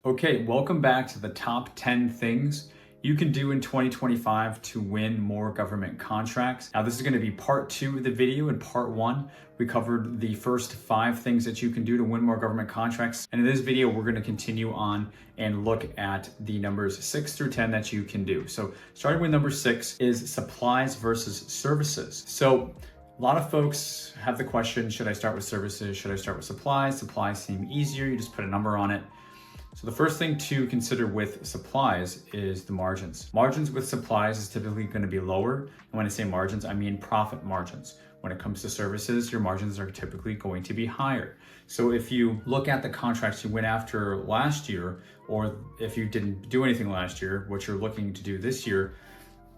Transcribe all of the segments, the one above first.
Okay, welcome back to the top 10 things you can do in 2025 to win more government contracts. Now, this is going to be part 2 of the video. In part 1, we covered the first 5 things that you can do to win more government contracts. And in this video, we're going to continue on and look at the numbers 6 through 10 that you can do. So starting with number 6 is supplies versus services. So a lot of folks have the question, should I start with services? Should I start with supplies? Supplies seem easier. You just put a number on it. So the first thing to consider with supplies is the margins. Margins with supplies is typically going to be lower. And when I say margins, I mean profit margins. When it comes to services, your margins are typically going to be higher. So if you look at the contracts you went after last year, or if you didn't do anything last year, what you're looking to do this year,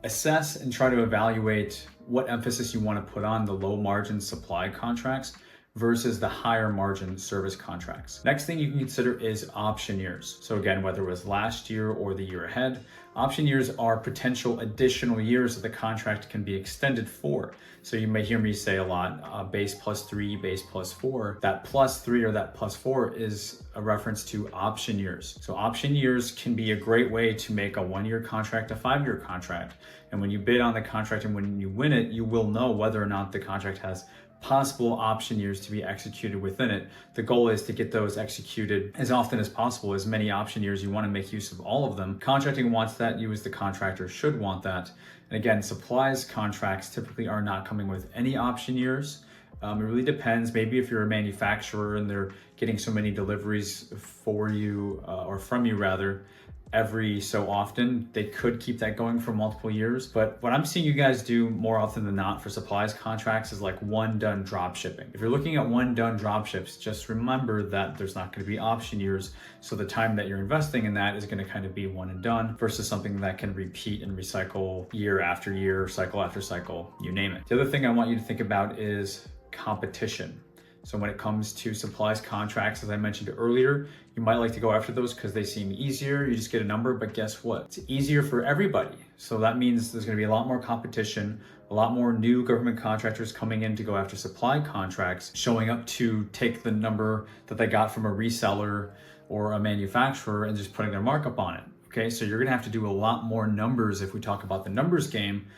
assess and try to evaluate what emphasis you want to put on the low margin supply contracts versus the higher margin service contracts. Next thing you can consider is option years. So again, whether it was last year or the year ahead, option years are potential additional years that the contract can be extended for. So you may hear me say a lot, base plus 3, base plus 4. That plus 3 or that plus 4 is a reference to option years. So option years can be a great way to make a 1-year contract a 5-year contract. And when you bid on the contract and when you win it, you will know whether or not the contract has possible option years to be executed within it. The goal is to get those executed as often as possible, as many option years. You want to make use of all of them. Contracting wants that. You as the contractor should want that. And again, supplies contracts typically are not coming with any option years. It really depends. Maybe if you're a manufacturer and they're getting so many deliveries for you or from you rather, every so often, they could keep that going for multiple years. But what I'm seeing you guys do more often than not for supplies contracts is like one done drop shipping. If you're looking at one done drop ships, just remember that there's not going to be option years. So the time that you're investing in that is going to kind of be one and done versus something that can repeat and recycle year after year, cycle after cycle, you name it. The other thing I want you to think about is competition. So when it comes to supplies contracts, as I mentioned earlier, you might like to go after those because they seem easier. You just get a number, but guess what? It's easier for everybody. So that means there's going to be a lot more competition, a lot more new government contractors coming in to go after supply contracts, showing up to take the number that they got from a reseller or a manufacturer and just putting their markup on it. Okay, so you're going to have to do a lot more numbers if we talk about the numbers game.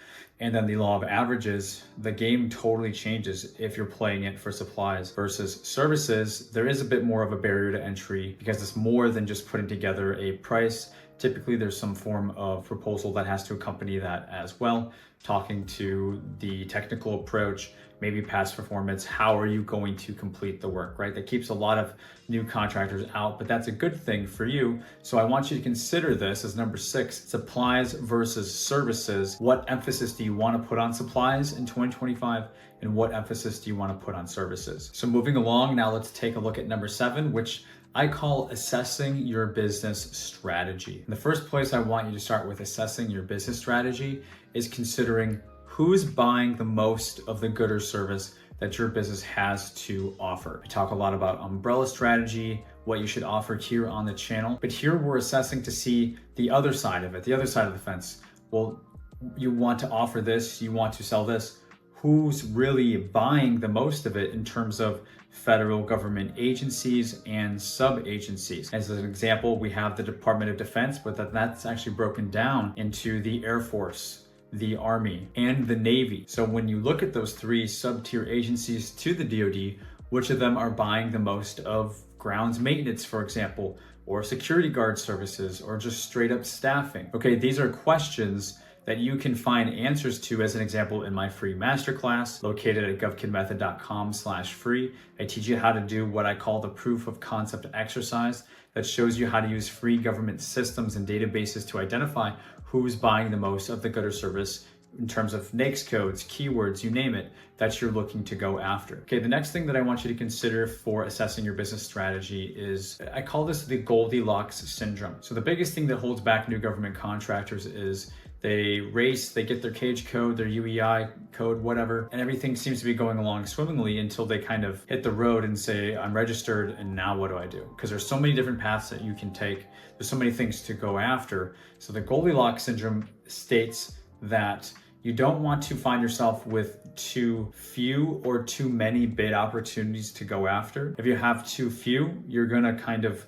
And then the law of averages, the game totally changes if you're playing it for supplies versus services. There is a bit more of a barrier to entry because it's more than just putting together a price. Typically, there's some form of proposal that has to accompany that as well. Talking to the technical approach, maybe past performance, how are you going to complete the work, right? That keeps a lot of new contractors out, but that's a good thing for you. So I want you to consider this as number 6, supplies versus services. What emphasis do you want to put on supplies in 2025? And what emphasis do you want to put on services? So moving along, now let's take a look at number 7, which I call assessing your business strategy. In the first place, I want you to start with assessing your business strategy is considering who's buying the most of the good or service that your business has to offer. We talk a lot about umbrella strategy, what you should offer here on the channel, but here we're assessing to see the other side of it, the other side of the fence. Well, you want to offer this, you want to sell this. Who's really buying the most of it in terms of federal government agencies and sub-agencies? As an example, we have the Department of Defense, but that's actually broken down into the Air Force, the Army, and the Navy. So when you look at those 3 sub-tier agencies to the DoD, which of them are buying the most of grounds maintenance, for example, or security guard services, or just straight up staffing? Okay, these are questions that you can find answers to, as an example, in my free masterclass located at govkidmethod.com/free. I teach you how to do what I call the proof of concept exercise that shows you how to use free government systems and databases to identify who's buying the most of the good or service in terms of NAICS codes, keywords, you name it, that you're looking to go after. Okay, the next thing that I want you to consider for assessing your business strategy is, I call this the Goldilocks Syndrome. So the biggest thing that holds back new government contractors is they race, they get their cage code, their UEI code, whatever, and everything seems to be going along swimmingly until they kind of hit the road and say, I'm registered, and now what do I do? Because there's so many different paths that you can take. There's so many things to go after. So the Goldilocks Syndrome states that you don't want to find yourself with too few or too many bid opportunities to go after. If you have too few, you're gonna kind of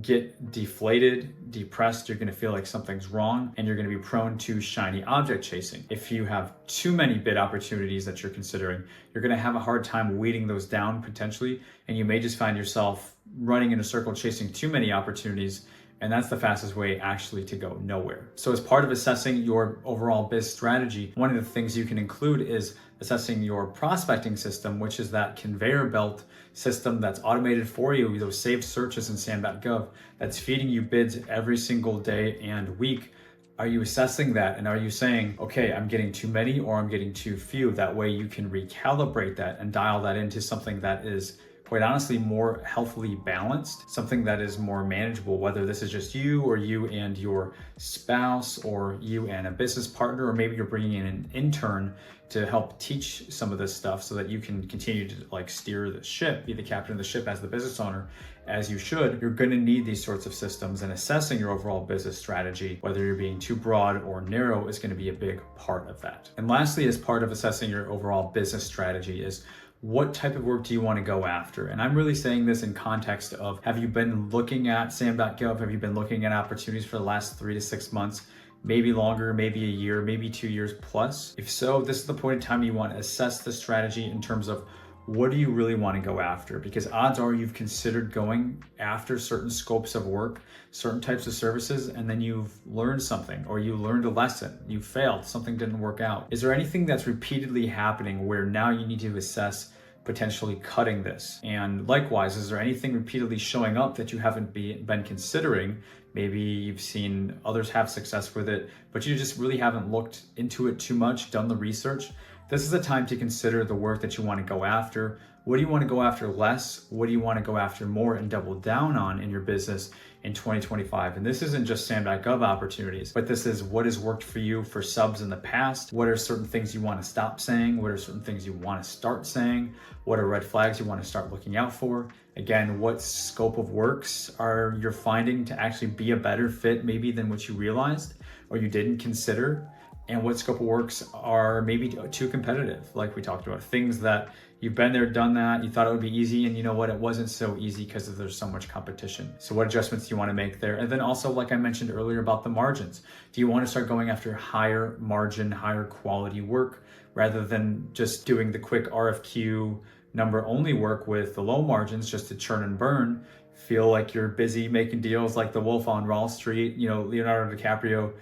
get deflated, depressed, you're gonna feel like something's wrong, and you're gonna be prone to shiny object chasing. If you have too many bid opportunities that you're considering, you're gonna have a hard time weeding those down potentially, and you may just find yourself running in a circle chasing too many opportunities, and that's the fastest way actually to go nowhere. So as part of assessing your overall biz strategy, one of the things you can include is assessing your prospecting system, which is that conveyor belt system that's automated for you, those saved searches in sam.gov, that's feeding you bids every single day and week. Are you assessing that? And are you saying, okay, I'm getting too many or I'm getting too few? That way you can recalibrate that and dial that into something that is quite honestly more healthily balanced, something that is more manageable, whether this is just you or you and your spouse or you and a business partner, or maybe you're bringing in an intern to help teach some of this stuff so that you can continue to like steer the ship, be the captain of the ship as the business owner, as you should. You're going to need these sorts of systems, and assessing your overall business strategy, whether you're being too broad or narrow, is going to be a big part of that. And lastly, as part of assessing your overall business strategy is, what type of work do you want to go after? And I'm really saying this in context of, have you been looking at sam.gov? Have you been looking at opportunities for the last 3 to 6 months? Maybe longer, maybe a year, maybe 2 years plus? If so, this is the point in time you want to assess the strategy in terms of, what do you really want to go after? Because odds are you've considered going after certain scopes of work, certain types of services, and then you've learned something, or you learned a lesson, you failed, something didn't work out. Is there anything that's repeatedly happening where now you need to assess potentially cutting this? And likewise, is there anything repeatedly showing up that you haven't been considering? Maybe you've seen others have success with it, but you just really haven't looked into it too much, done the research. This is a time to consider the work that you want to go after. What do you want to go after less? What do you want to go after more and double down on in your business in 2025? And this isn't just sam.gov opportunities, but this is what has worked for you for subs in the past. What are certain things you want to stop saying? What are certain things you want to start saying? What are red flags you want to start looking out for? Again, what scope of works are you finding to actually be a better fit maybe than what you realized or you didn't consider? And what scope of works are maybe too competitive, like we talked about, things that you've been there, done that, you thought it would be easy, and you know what, it wasn't so easy because there's so much competition. So what adjustments do you want to make there? And then also, like I mentioned earlier about the margins, do you want to start going after higher margin, higher quality work rather than just doing the quick RFQ number only work with the low margins just to churn and burn, feel like you're busy making deals like the Wolf on Wall Street, you know, Leonardo DiCaprio,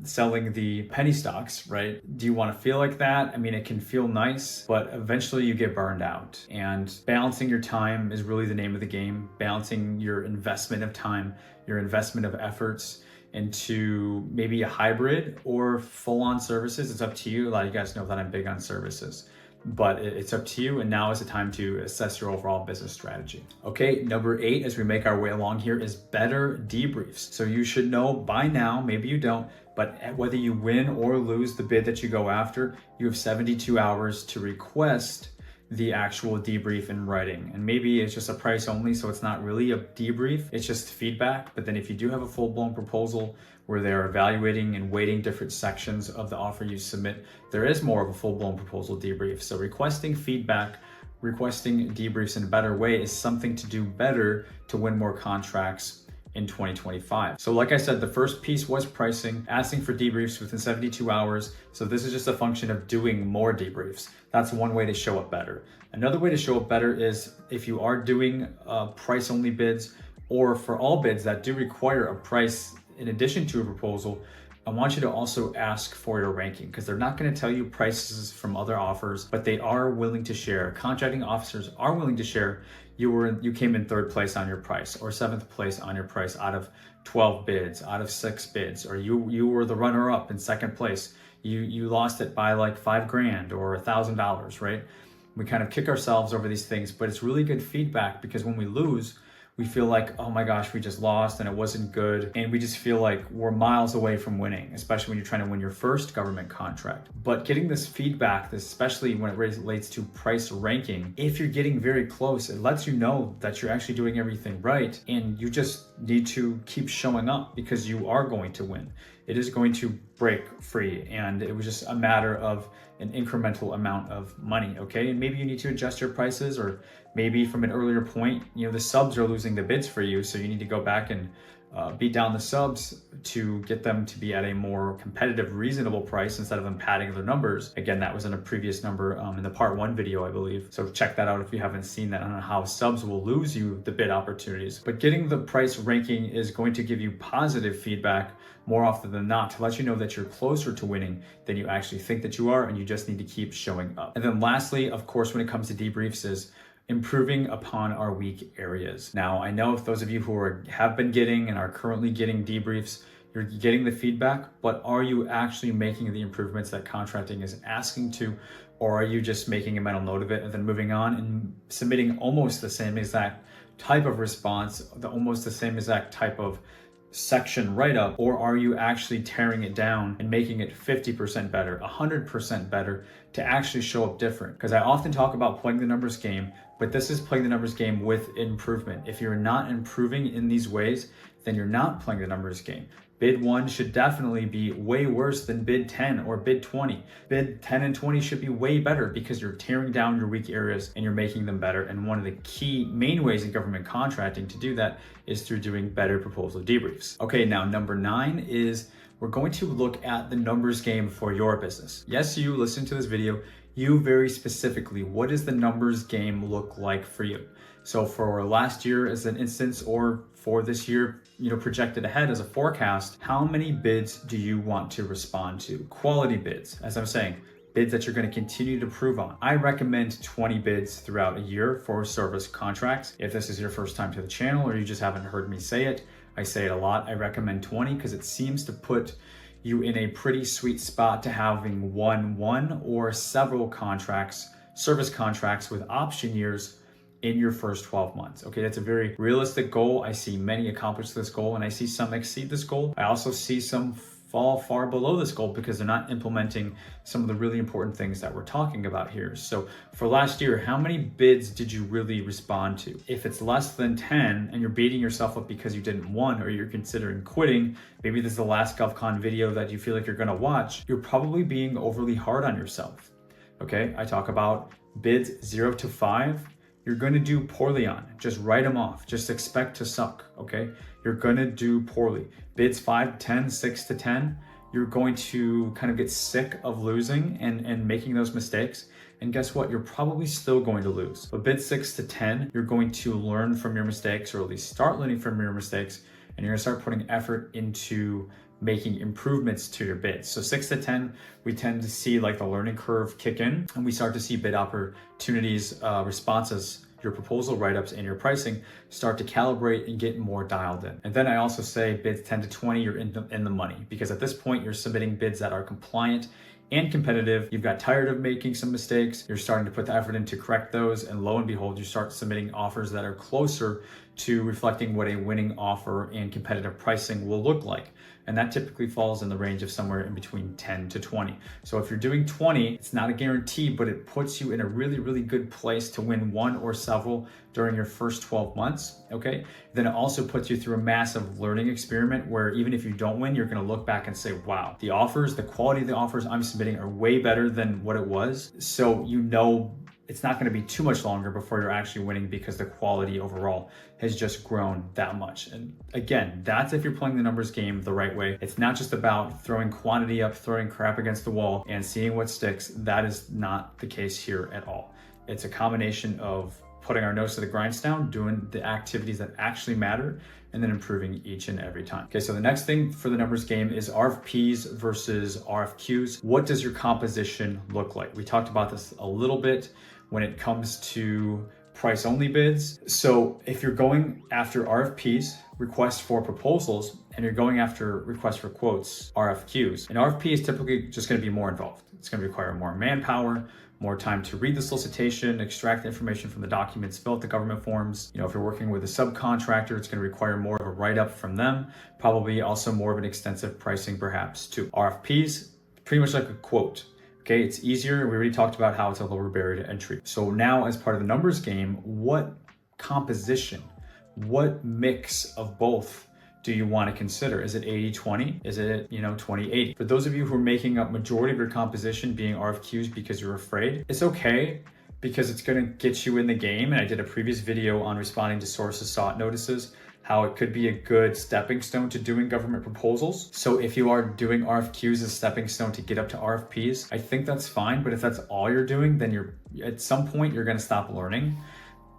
selling the penny stocks, right? Do you want to feel like that? I mean, it can feel nice, but eventually you get burned out. And balancing your time is really the name of the game. Balancing your investment of time, your investment of efforts into maybe a hybrid or full-on services. It's up to you. A lot of you guys know that I'm big on services, but it's up to you. And now is the time to assess your overall business strategy. Okay, number 8, as we make our way along here, is better debriefs. So you should know by now, maybe you don't, but whether you win or lose the bid that you go after, you have 72 hours to request the actual debrief in writing. And maybe it's just a price only, so it's not really a debrief, it's just feedback. But then if you do have a full-blown proposal where they're evaluating and weighting different sections of the offer you submit, there is more of a full-blown proposal debrief. So requesting feedback, requesting debriefs in a better way is something to do better to win more contracts in 2025. So like I said, the first piece was pricing, asking for debriefs within 72 hours. So this is just a function of doing more debriefs. That's one way to show up better. Another way to show up better is if you are doing price only bids, or for all bids that do require a price in addition to a proposal, I want you to also ask for your ranking, because they're not going to tell you prices from other offers, but they are willing to share. Contracting officers are willing to share. You came in 3rd place on your price, or 7th place on your price out of 12 bids, out of 6 bids, or you were the runner up in 2nd place. You lost it by like $5,000 or $1,000, right? We kind of kick ourselves over these things, but it's really good feedback, because when we lose, we feel like, oh my gosh, we just lost and it wasn't good. And we just feel like we're miles away from winning, especially when you're trying to win your first government contract. But getting this feedback, especially when it relates to price ranking, if you're getting very close, it lets you know that you're actually doing everything right. And you just need to keep showing up, because you are going to win. It is going to break free. And it was just a matter of an incremental amount of money, okay? And maybe you need to adjust your prices, or maybe from an earlier point, the subs are losing the bids for you, so you need to go back and beat down the subs to get them to be at a more competitive, reasonable price instead of them padding their numbers. Again, that was in a previous number in the part 1 video, I believe. So check that out if you haven't seen that on how subs will lose you the bid opportunities. But getting the price ranking is going to give you positive feedback more often than not to let you know that you're closer to winning than you actually think that you are, and you just need to keep showing up. And then lastly, of course, when it comes to debriefs, is improving upon our weak areas. Now, I know if those of you who have been getting and are currently getting debriefs, you're getting the feedback, but are you actually making the improvements that contracting is asking to, or are you just making a mental note of it and then moving on and submitting almost the same exact type of response, almost the same exact type of section write-up, or are you actually tearing it down and making it 50% better, 100% better to actually show up different? Because I often talk about playing the numbers game, but this is playing the numbers game with improvement. If you're not improving in these ways, then you're not playing the numbers game. Bid 1 should definitely be way worse than bid 10 or bid 20. Bid 10 and 20 should be way better because you're tearing down your weak areas and you're making them better. And one of the key main ways in government contracting to do that is through doing better proposal debriefs. Okay, now number 9 is we're going to look at the numbers game for your business. Yes, you listen to this video, you very specifically, what does the numbers game look like for you? So for last year as an instance, or for this year, projected ahead as a forecast, how many bids do you want to respond to? Quality bids, as I'm saying, bids that you're going to continue to improve on. I recommend 20 bids throughout a year for service contracts. If this is your first time to the channel or you just haven't heard me say it, I say it a lot. I recommend 20 because it seems to put you in a pretty sweet spot to having one or several contracts, service contracts with option years in your first 12 months. Okay, that's a very realistic goal. I see many accomplish this goal and I see some exceed this goal. I also see some fall far below this goal because they're not implementing some of the really important things that we're talking about here. So for last year, how many bids did you really respond to? If it's less than 10 and you're beating yourself up because you didn't win, or you're considering quitting, maybe this is the last GovCon video that you feel like you're gonna watch, you're probably being overly hard on yourself. Okay, I talk about bids 0 to 5. You're going to do poorly on. Just write them off. Just expect to suck, okay? You're going to do poorly. Bids 5 to 10, 6 to 10, you're going to kind of get sick of losing and making those mistakes. And guess what? You're probably still going to lose. But bids 6 to 10, you're going to learn from your mistakes, or at least start learning from your mistakes, and you're going to start putting effort into making improvements to your bids. So 6 to 10, we tend to see like the learning curve kick in, and we start to see bid opportunities, responses, your proposal write-ups and your pricing start to calibrate and get more dialed in. And then I also say bids 10 to 20, you're in the money, because at this point you're submitting bids that are compliant and competitive. You've got tired of making some mistakes. You're starting to put the effort in to correct those, and lo and behold, you start submitting offers that are closer to reflecting what a winning offer and competitive pricing will look like. And that typically falls in the range of somewhere in between 10 to 20. So if you're doing 20, it's not a guarantee, but it puts you in a really, really good place to win one or several during your first 12 months, okay? Then it also puts you through a massive learning experiment where even if you don't win, you're gonna look back and say, wow, the offers, the quality of the offers I'm submitting are way better than what it was. So it's not going to be too much longer before you're actually winning, because the quality overall has just grown that much. And again, that's if you're playing the numbers game the right way. It's not just about throwing quantity up, throwing crap against the wall and seeing what sticks. That is not the case here at all. It's a combination of putting our nose to the grindstone, doing the activities that actually matter, and then improving each and every time. Okay, so the next thing for the numbers game is RFPs versus RFQs. What does your composition look like? We talked about this a little bit when it comes to price only bids. So if you're going after RFPs, requests for proposals, and you're going after requests for quotes, RFQs, an RFP is typically just going to be more involved. It's going to require more manpower, more time to read the solicitation, extract the information from the documents, fill out the government forms. If you're working with a subcontractor, it's going to require more of a write-up from them, probably also more of an extensive pricing perhaps too. RFPs, pretty much like a quote. Okay, it's easier. We already talked about how it's a lower barrier to entry. So now, as part of the numbers game, what composition, what mix of both do you want to consider? Is it 80-20? Is it, 20-80? For those of you who are making up majority of your composition being RFQs because you're afraid, it's okay, because it's going to get you in the game. And I did a previous video on responding to sources sought notices, how it could be a good stepping stone to doing government proposals. So if you are doing RFQs as a stepping stone to get up to RFPs, I think that's fine. But if that's all you're doing, then at some point you're going to stop learning.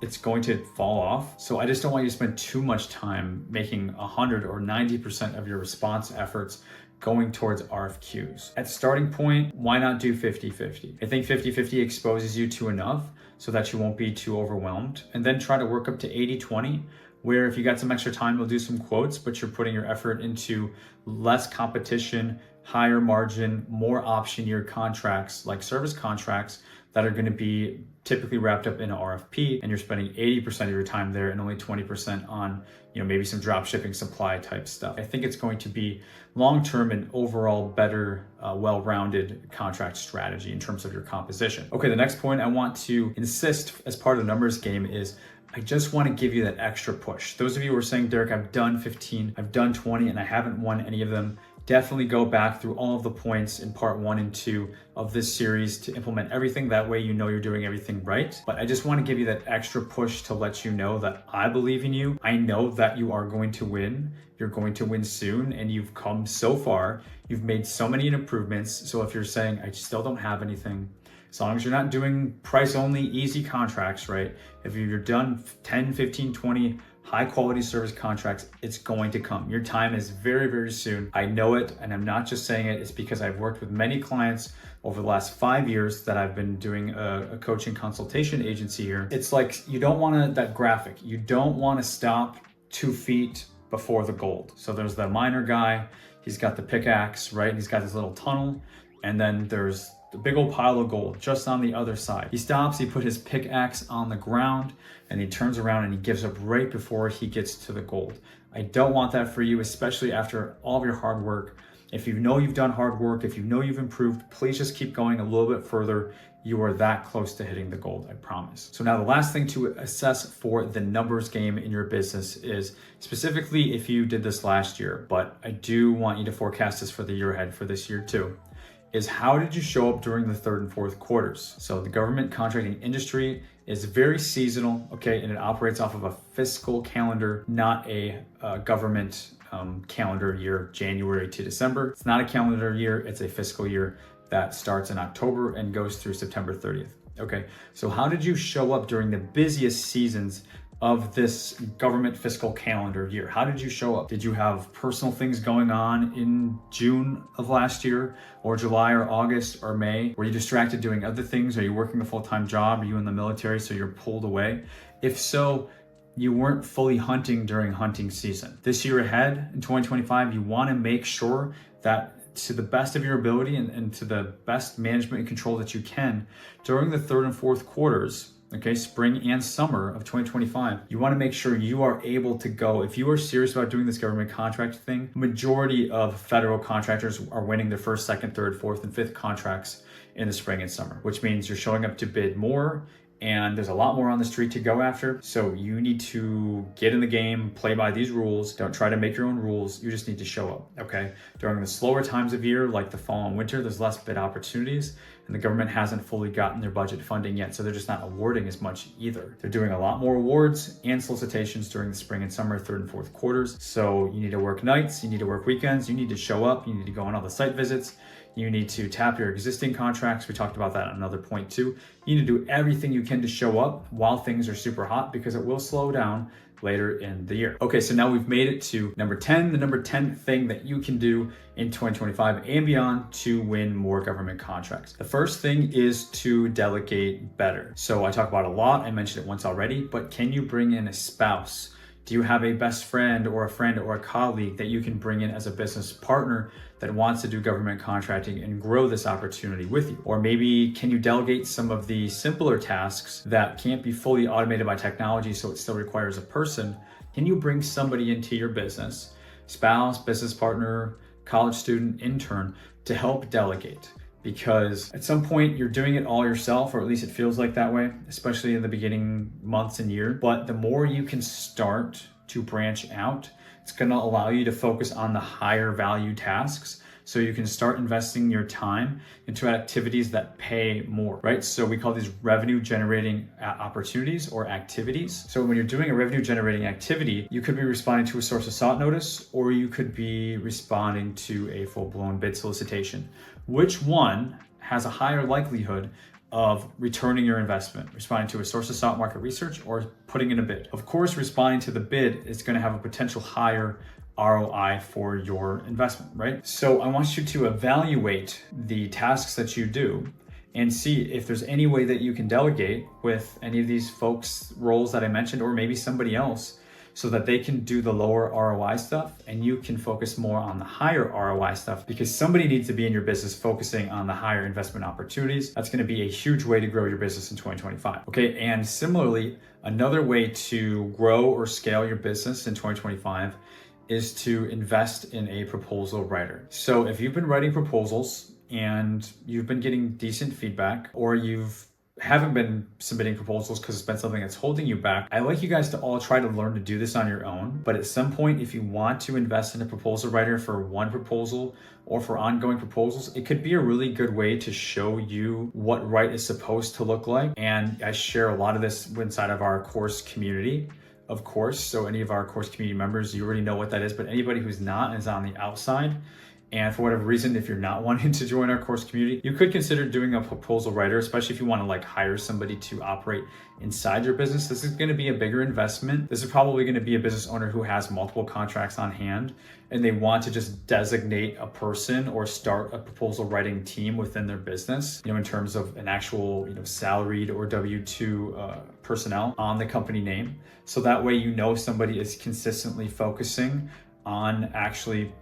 It's going to fall off. So I just don't want you to spend too much time making 100 or 90% of your response efforts going towards RFQs. At starting point, why not do 50-50? I think 50-50 exposes you to enough so that you won't be too overwhelmed. And then try to work up to 80-20, where if you got some extra time, you'll do some quotes, but you're putting your effort into less competition, higher margin, more option year contracts, like service contracts that are going to be typically wrapped up in an RFP, and you're spending 80% of your time there and only 20% on, maybe some drop shipping supply type stuff. I think it's going to be long-term and overall better, well-rounded contract strategy in terms of your composition. Okay, the next point I want to insist as part of the numbers game is I just want to give you that extra push. Those of you who are saying, Derek, I've done 15, I've done 20, and I haven't won any of them, definitely go back through all of the points in part 1 and 2 of this series to implement everything. That way you're doing everything right. But I just want to give you that extra push to let you know that I believe in you. I know that you are going to win. You're going to win soon, and you've come so far. You've made so many improvements. So if you're saying, I still don't have anything, as long as you're not doing price only easy contracts, right? If you're done 10, 15, 20 high quality service contracts, it's going to come. Your time is very, very soon. I know it, and I'm not just saying it. It's because I've worked with many clients over the last 5 years that I've been doing a coaching consultation agency here. It's like, you don't want that graphic. You don't want to stop 2 feet before the gold. So there's the miner guy, he's got the pickaxe, right? He's got this little tunnel, and then there's the big old pile of gold just on the other side. He stops, he put his pickaxe on the ground, and he turns around and he gives up right before he gets to the gold. I don't want that for you, especially after all of your hard work. If you know you've done hard work, if you know you've improved, please just keep going a little bit further. You are that close to hitting the gold, I promise. So now the last thing to assess for the numbers game in your business is, specifically if you did this last year, but I do want you to forecast this for the year ahead, for this year too, is how did you show up during the 3rd and 4th quarters? So the government contracting industry is very seasonal, okay, and it operates off of a fiscal calendar, not a government calendar year, January to December. It's not a calendar year, it's a fiscal year that starts in October and goes through September 30th. Okay, so how did you show up during the busiest seasons of this government fiscal calendar year? How did you show up? Did you have personal things going on in June of last year, or July or August or May? Were you distracted doing other things? Are you working a full-time job? Are you in the military so you're pulled away? If so, you weren't fully hunting during hunting season. This year ahead, in 2025, you want to make sure that to the best of your ability and to the best management and control that you can during the 3rd and 4th quarters, okay, spring and summer of 2025, you want to make sure you are able to go. If you are serious about doing this government contract thing, majority of federal contractors are winning their 1st, 2nd, 3rd, 4th, and 5th contracts in the spring and summer, which means you're showing up to bid more, and there's a lot more on the street to go after. So you need to get in the game, play by these rules. Don't try to make your own rules. You just need to show up, okay? During the slower times of year, like the fall and winter, there's less bid opportunities, and the government hasn't fully gotten their budget funding yet, so they're just not awarding as much either. They're doing a lot more awards and solicitations during the spring and summer, 3rd and 4th quarters. So you need to work nights, you need to work weekends, you need to show up, you need to go on all the site visits, you need to tap your existing contracts. We talked about that on another point too. You need to do everything you can to show up while things are super hot, because it will slow down later in the year. Okay, so now we've made it to number 10, the number 10 thing that you can do in 2025 and beyond to win more government contracts. The first thing is to delegate better. So I talk about it a lot, I mentioned it once already, but can you bring in a spouse? Do you have a best friend or a colleague that you can bring in as a business partner that wants to do government contracting and grow this opportunity with you? Or maybe can you delegate some of the simpler tasks that can't be fully automated by technology, so it still requires a person? Can you bring somebody into your business, spouse, business partner, college student, intern, to help delegate? Because at some point you're doing it all yourself, or at least it feels like that way, especially in the beginning months and year. But the more you can start to branch out, It's going to allow you to focus on the higher value tasks, so you can start investing your time into activities that pay more, right? So we call these revenue generating opportunities or activities. So when you're doing a revenue generating activity, you could be responding to a source of sought notice, or you could be responding to a full-blown bid solicitation. Which one has a higher likelihood of returning your investment? Responding to a source of sought market research or putting in a bid? Of course, responding to the bid is going to have a potential higher ROI for your investment, right? So I want you to evaluate the tasks that you do and see if there's any way that you can delegate with any of these folks' roles that I mentioned, or maybe somebody else, so that they can do the lower ROI stuff and you can focus more on the higher ROI stuff, because somebody needs to be in your business focusing on the higher investment opportunities. That's going to be a huge way to grow your business in 2025. Okay, and similarly, another way to grow or scale your business in 2025 is to invest in a proposal writer. So if you've been writing proposals and you've been getting decent feedback, or haven't been submitting proposals because it's been something that's holding you back, I like you guys to all try to learn to do this on your own. But at some point, if you want to invest in a proposal writer for one proposal or for ongoing proposals, it could be a really good way to show you what right is supposed to look like. And I share a lot of this inside of our course community, of course. So any of our course community members, you already know what that is, but anybody who's not and is on the outside, and for whatever reason, if you're not wanting to join our course community, you could consider doing a proposal writer, especially if you want to like hire somebody to operate inside your business. This is going to be a bigger investment. This is probably going to be a business owner who has multiple contracts on hand and they want to just designate a person or start a proposal writing team within their business, in terms of an actual, salaried or W-2 personnel on the company name. So that way, somebody is consistently focusing on actually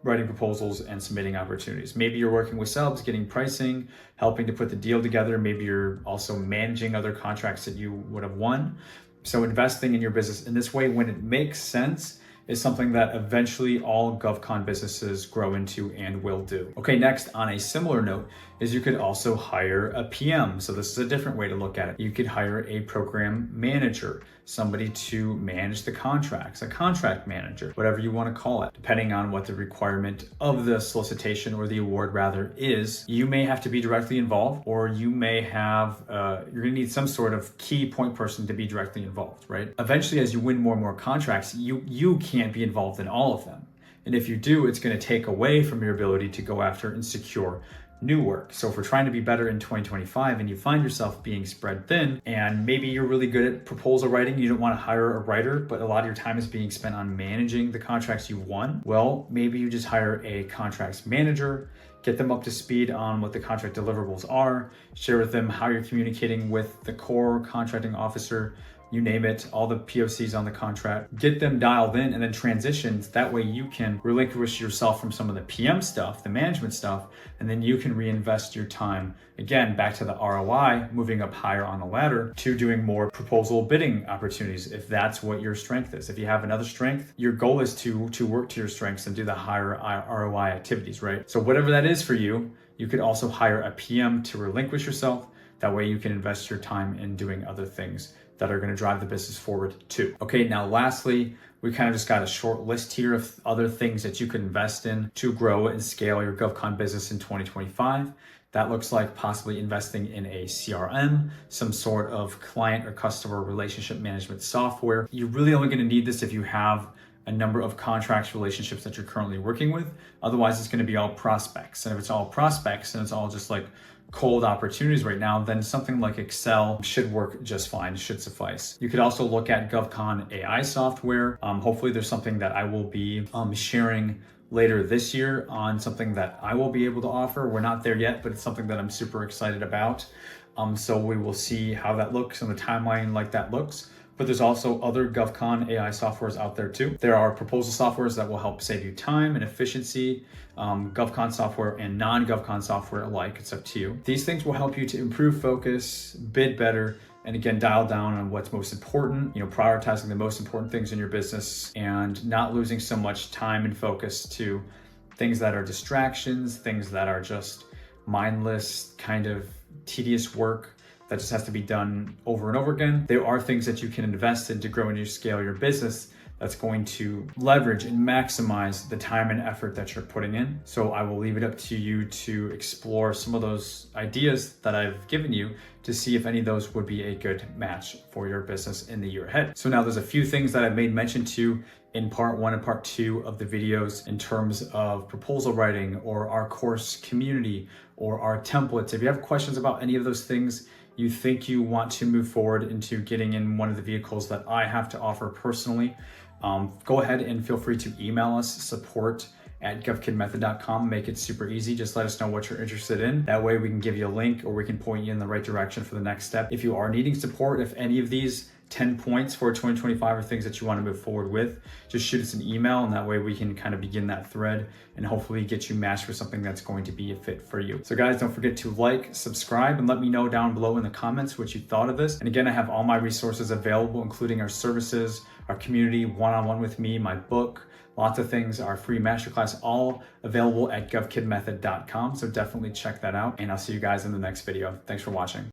writing proposals and submitting opportunities. Maybe you're working with subs, getting pricing, helping to put the deal together. Maybe you're also managing other contracts that you would have won. So investing in your business in this way, when it makes sense, is something that eventually all GovCon businesses grow into and will do. Okay, next, on a similar note, is you could also hire a PM. So this is a different way to look at it. You could hire a program manager, somebody to manage the contracts, a contract manager, whatever you want to call it, depending on what the requirement of the solicitation or the award rather is. You may have to be directly involved, or you may have, you're gonna need some sort of key point person to be directly involved, right? Eventually, as you win more and more contracts, you can't be involved in all of them. And if you do, it's gonna take away from your ability to go after and secure new work. So if we're trying to be better in 2025 and you find yourself being spread thin, and maybe you're really good at proposal writing, you don't want to hire a writer, but a lot of your time is being spent on managing the contracts you've won, well, maybe you just hire a contracts manager, get them up to speed on what the contract deliverables are, share with them how you're communicating with the core contracting officer, you name it, all the POCs on the contract, get them dialed in and then transition. That way you can relinquish yourself from some of the PM stuff, the management stuff, and then you can reinvest your time, again, back to the ROI, moving up higher on the ladder to doing more proposal bidding opportunities, if that's what your strength is. If you have another strength, your goal is to work to your strengths and do the higher ROI activities, right? So whatever that is for you, you could also hire a PM to relinquish yourself. That way you can invest your time in doing other things that are going to drive the business forward too. Okay, now lastly, we kind of just got a short list here of other things that you could invest in to grow and scale your GovCon business in 2025. That looks like possibly investing in a CRM, some sort of client or customer relationship management software. You're really only going to need this if you have a number of contracts, relationships that you're currently working with. Otherwise, it's going to be all prospects. And if it's all prospects and it's all just like cold opportunities right now, then something like Excel should work just fine, should suffice. You could also look at GovCon AI software. Hopefully there's something that I will be sharing later this year on something that I will be able to offer. We're not there yet, but it's something that I'm super excited about. So we will see how that looks and the timeline like that looks. But there's also other GovCon AI softwares out there too. There are proposal softwares that will help save you time and efficiency, GovCon software and non-GovCon software alike, it's up to you. These things will help you to improve focus, bid better, and again, dial down on what's most important, prioritizing the most important things in your business and not losing so much time and focus to things that are distractions, things that are just mindless, kind of tedious work that just has to be done over and over again. There are things that you can invest in to grow and scale your business that's going to leverage and maximize the time and effort that you're putting in. So I will leave it up to you to explore some of those ideas that I've given you to see if any of those would be a good match for your business in the year ahead. So now there's a few things that I've made mention to in part 1 and part 2 of the videos in terms of proposal writing or our course community or our templates. If you have questions about any of those things, you think you want to move forward into getting in one of the vehicles that I have to offer personally, go ahead and feel free to email us, support@govkidmethod.com. Make it super easy. Just let us know what you're interested in. That way we can give you a link or we can point you in the right direction for the next step. If you are needing support, if any of these 10 points for 2025 are things that you want to move forward with, just shoot us an email, and that way we can kind of begin that thread and hopefully get you matched with something that's going to be a fit for you. So guys, don't forget to like, subscribe, and let me know down below in the comments what you thought of this. And again, I have all my resources available, including our services, our community, one-on-one with me, my book, lots of things, our free masterclass, all available at govkidmethod.com. So definitely check that out, and I'll see you guys in the next video. Thanks for watching.